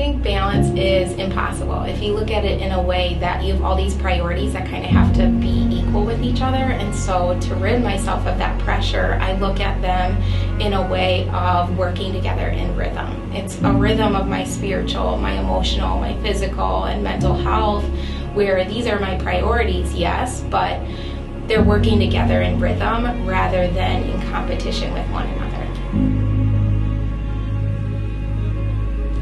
think balance is impossible. If you look at it in a way that you have all these priorities that kind of have to be equal with each other, and so to rid myself of that pressure, I look at them in a way of working together in rhythm. It's a rhythm of my spiritual, my emotional, my physical, and mental health, where these are my priorities, yes, but they're working together in rhythm rather than in competition with one another.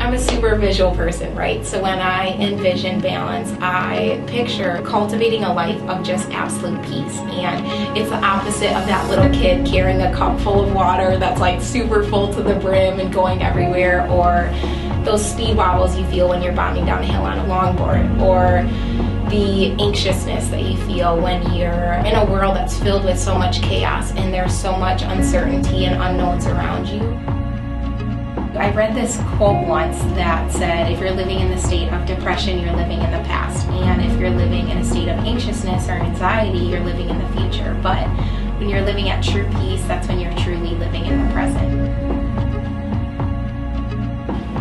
I'm a super visual person, right? So when I envision balance, I picture cultivating a life of just absolute peace. And it's the opposite of that little kid carrying a cup full of water that's like super full to the brim and going everywhere, or those speed wobbles you feel when you're bombing down a hill on a longboard, or the anxiousness that you feel when you're in a world that's filled with so much chaos and there's so much uncertainty and unknowns around you. I read this quote once that said, if you're living in the state of depression, you're living in the past. And if you're living in a state of anxiousness or anxiety, you're living in the future. But when you're living at true peace, that's when you're truly living in the present.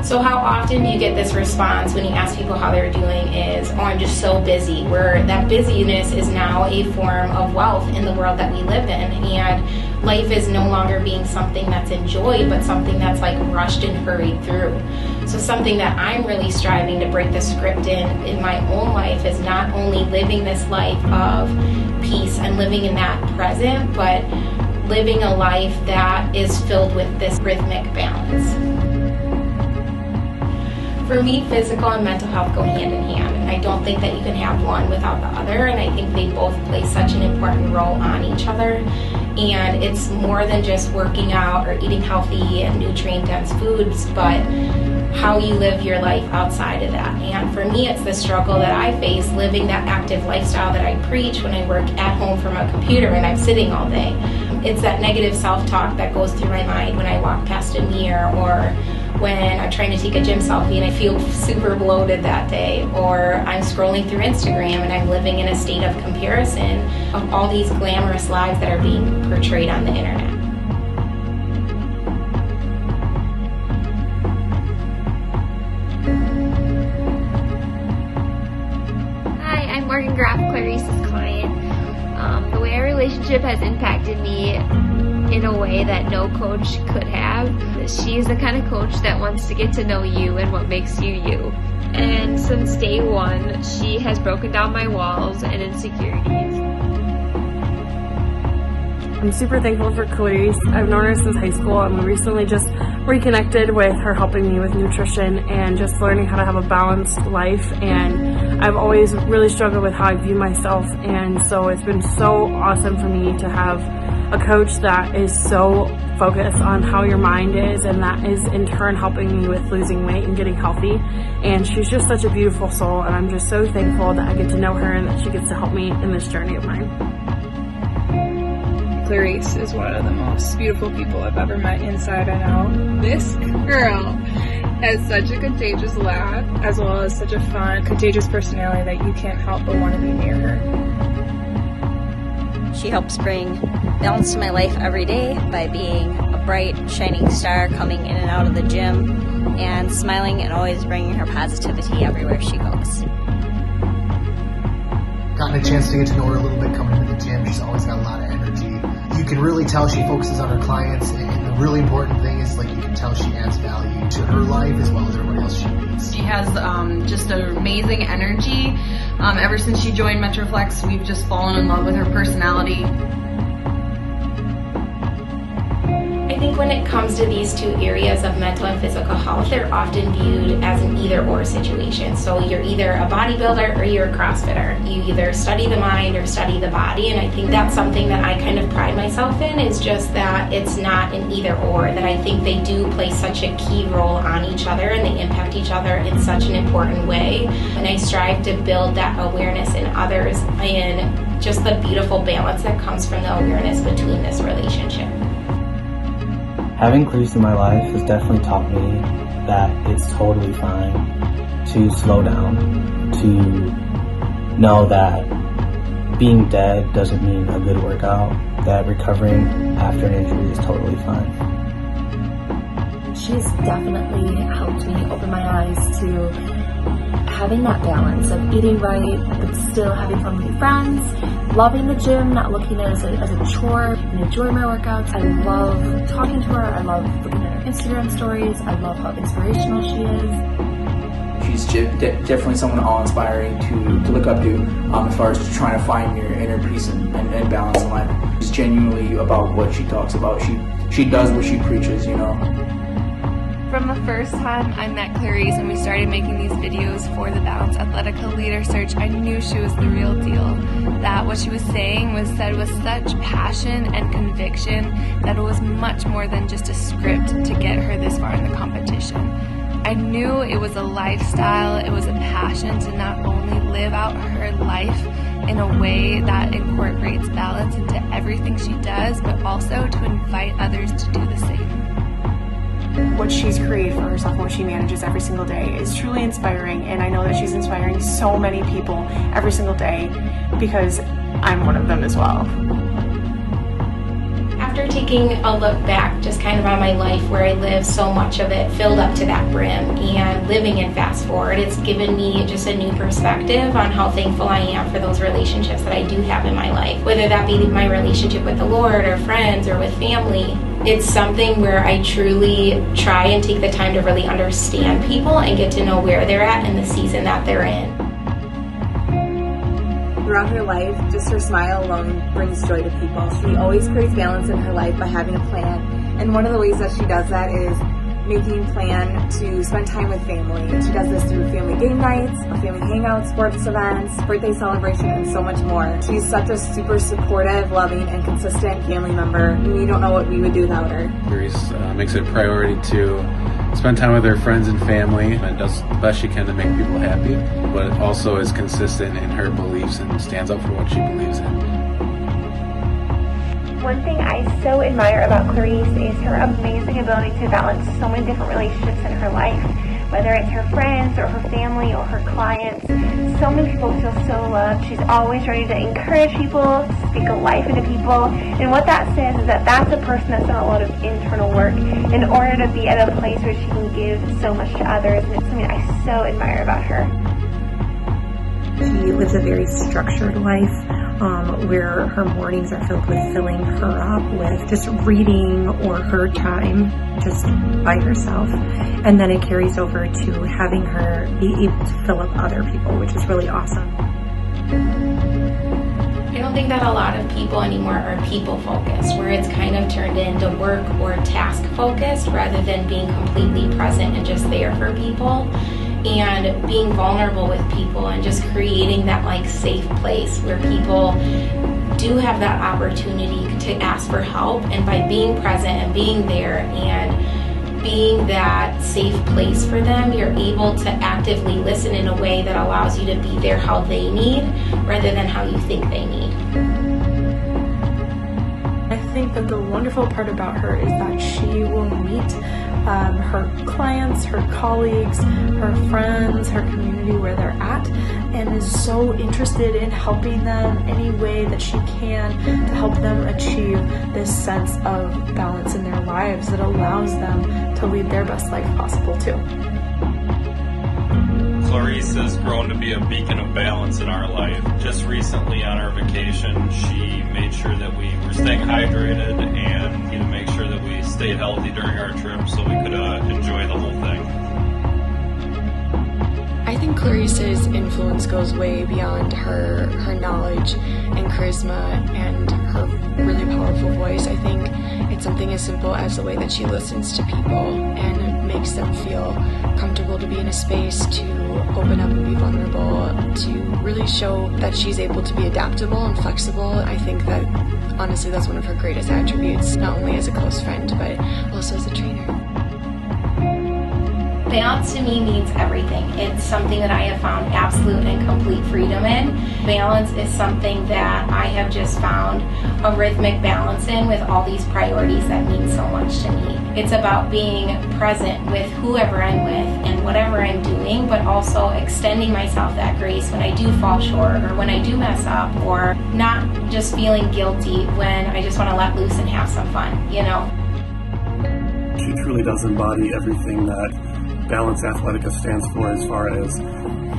So how often do you get this response when you ask people how they're doing is, oh, I'm just so busy, where that busyness is now a form of wealth in the world that we live in, and life is no longer being something that's enjoyed, but something that's like rushed and hurried through. So something that I'm really striving to break the script in my own life is not only living this life of peace and living in that present, but living a life that is filled with this rhythmic balance. For me, physical and mental health go hand in hand, and I don't think that you can have one without the other, and I think they both play such an important role on each other. And it's more than just working out or eating healthy and nutrient-dense foods, but how you live your life outside of that. And for me, it's the struggle that I face living that active lifestyle that I preach when I work at home from a computer and I'm sitting all day. It's that negative self-talk that goes through my mind when I walk past a mirror, or when I'm trying to take a gym selfie and I feel super bloated that day, or I'm scrolling through Instagram and I'm living in a state of comparison of all these glamorous lives that are being portrayed on the internet. Hi, I'm Morgan Graff, Clarice's client. The way our relationship has impacted me in a way that no coach could have. She is the kind of coach that wants to get to know you and what makes you you. And since day one, she has broken down my walls and insecurities. I'm super thankful for Clarice. I've known her since high school, and we recently just reconnected with her helping me with nutrition and just learning how to have a balanced life. And I've always really struggled with how I view myself, and so it's been so awesome for me to have a coach that is so focused on how your mind is, and that is in turn helping me with losing weight and getting healthy. And she's just such a beautiful soul, and I'm just so thankful that I get to know her and that she gets to help me in this journey of mine. Clarice is one of the most beautiful people I've ever met inside and out. This girl has such a contagious laugh, as well as such a fun, contagious personality that you can't help but want to be near her. She helps bring balance to my life every day by being a bright, shining star coming in and out of the gym and smiling and always bringing her positivity everywhere she goes. Gotten a chance to get to know her a little bit coming to the gym. She's always got a lot of energy. You can really tell she focuses on her clients, and the really important thing is, like, you can tell she adds value to her life as well as everybody else she meets. She has just an amazing energy. Ever since she joined Metroflex, we've just fallen in love with her personality. I think when it comes to these two areas of mental and physical health, they're often viewed as an either-or situation. So you're either a bodybuilder or you're a CrossFitter. You either study the mind or study the body, and I think that's something that I kind of pride myself in, is just that it's not an either-or, that I think they do play such a key role on each other and they impact each other in such an important way. And I strive to build that awareness in others and just the beautiful balance that comes from the awareness between this relationship. Having Clarice in my life has definitely taught me that it's totally fine to slow down, to know that being dead doesn't mean a good workout, that recovering after an injury is totally fine. She's definitely helped me open my eyes to having that balance of eating right, but still having fun with friends, loving the gym, not looking at it as a chore, and enjoying my workouts. I love talking to her. I love looking at her Instagram stories. I love how inspirational she is. She's definitely someone awe-inspiring to look up to as far as trying to find your inner peace and balance in life. She's genuinely about what she talks about. She does what she preaches, you know. From the first time I met Clarice and we started making these videos for the Balance Athletica Leader Search, I knew she was the real deal. That what she was saying was said with such passion and conviction that it was much more than just a script to get her this far in the competition. I knew it was a lifestyle, it was a passion to not only live out her life in a way that incorporates balance into everything she does, but also to invite others to do the same. What she's created for herself and what she manages every single day is truly inspiring, and I know that she's inspiring so many people every single day because I'm one of them as well. After taking a look back just kind of on my life where I lived so much of it filled up to that brim and living in fast forward, it's given me just a new perspective on how thankful I am for those relationships that I do have in my life, whether that be my relationship with the Lord or friends or with family. It's something where I truly try and take the time to really understand people and get to know where they're at in the season that they're in. Throughout her life, just her smile alone brings joy to people. She always creates balance in her life by having a plan. And one of the ways that she does that is making a plan to spend time with family. She does this through family game nights, family hangouts, sports events, birthday celebration, and so much more. She's such a super supportive, loving, and consistent family member. We don't know what we would do without her. Clarice makes it a priority to spend time with her friends and family and does the best she can to make people happy, but also is consistent in her beliefs and stands up for what she believes in. One thing I so admire about Clarice is her amazing ability to balance so many different relationships in her life, whether it's her friends or her family or her clients. So many people feel so loved. She's always ready to encourage people, to speak a life into people, and what that says is that that's a person that's done a lot of internal work in order to be at a place where she can give so much to others, and it's something I so admire about her. She lives a very structured life where her mornings are filled with filling her up with just reading or her time just by herself. And then it carries over to having her be able to fill up other people, which is really awesome. I don't think that a lot of people anymore are people focused, where it's kind of turned into work or task focused rather than being completely present and just there for people. And being vulnerable with people and just creating that like safe place where people do have that opportunity to ask for help, and by being present and being there and being that safe place for them, you're able to actively listen in a way that allows you to be there how they need rather than how you think they need. I think that the wonderful part about her is that she will meet her clients, her colleagues, her friends, her community where they're at, and is so interested in helping them any way that she can to help them achieve this sense of balance in their lives that allows them to lead their best life possible too. Clarice has grown to be a beacon of balance in our life. Just recently on our vacation, she made sure that we were staying hydrated and to make sure that we stayed healthy during our trip so we could enjoy the whole thing. I think Clarice's influence goes way beyond her knowledge and charisma and her really powerful voice. I think it's something as simple as the way that she listens to people and makes them feel comfortable to be in a space to open up and be vulnerable, to really show that she's able to be adaptable and flexible. I think that honestly that's one of her greatest attributes, not only as a close friend but also as a trainer. Balance to me means everything. It's something that I have found absolute and complete freedom in. Balance is something that I have just found a rhythmic balance in with all these priorities that mean so much to me. It's about being present with whoever I'm with and whatever I'm doing, but also extending myself that grace when I do fall short or when I do mess up, or not just feeling guilty when I just want to let loose and have some fun, you know? She truly does embody everything that Balance Athletica stands for as far as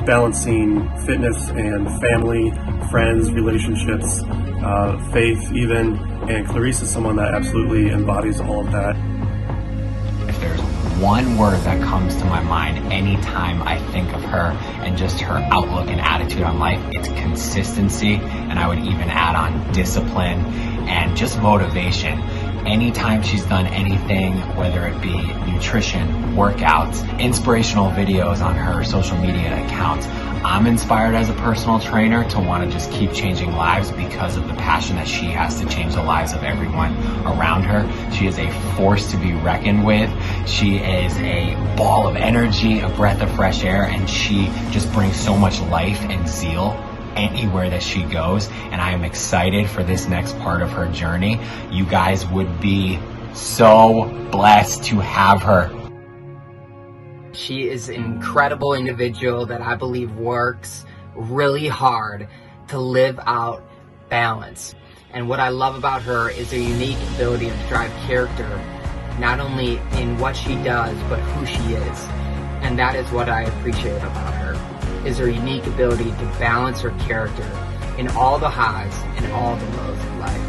balancing fitness and family, friends, relationships, faith even, and Clarice is someone that absolutely embodies all of that. If there's one word that comes to my mind anytime I think of her and just her outlook and attitude on life, it's consistency, and I would even add on discipline and just motivation. Anytime she's done anything, whether it be nutrition, workouts, inspirational videos on her social media accounts, I'm inspired as a personal trainer to want to just keep changing lives because of the passion that she has to change the lives of everyone around her. She is a force to be reckoned with. She is a ball of energy, a breath of fresh air, and she just brings so much life and zeal anywhere that she goes, and I am excited for this next part of her journey. You guys would be so blessed to have her. She is an incredible individual that I believe works really hard to live out balance. And what I love about her is her unique ability to drive character, not only in what she does, but who she is. And that is what I appreciate about her, is her unique ability to balance her character in all the highs and all the lows of life.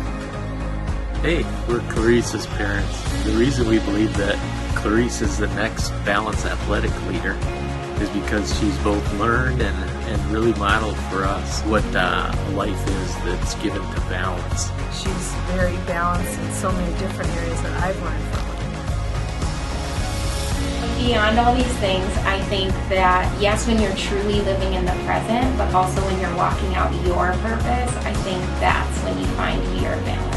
Hey, we're Clarice's parents. The reason we believe that Clarice is the next Balance Athletic Leader is because she's both learned and really modeled for us what life is that's given to balance. She's very balanced in so many different areas that I've learned from her. Beyond all these things, I think that yes, when you're truly living in the present, but also when you're walking out your purpose, I think that's when you find your balance.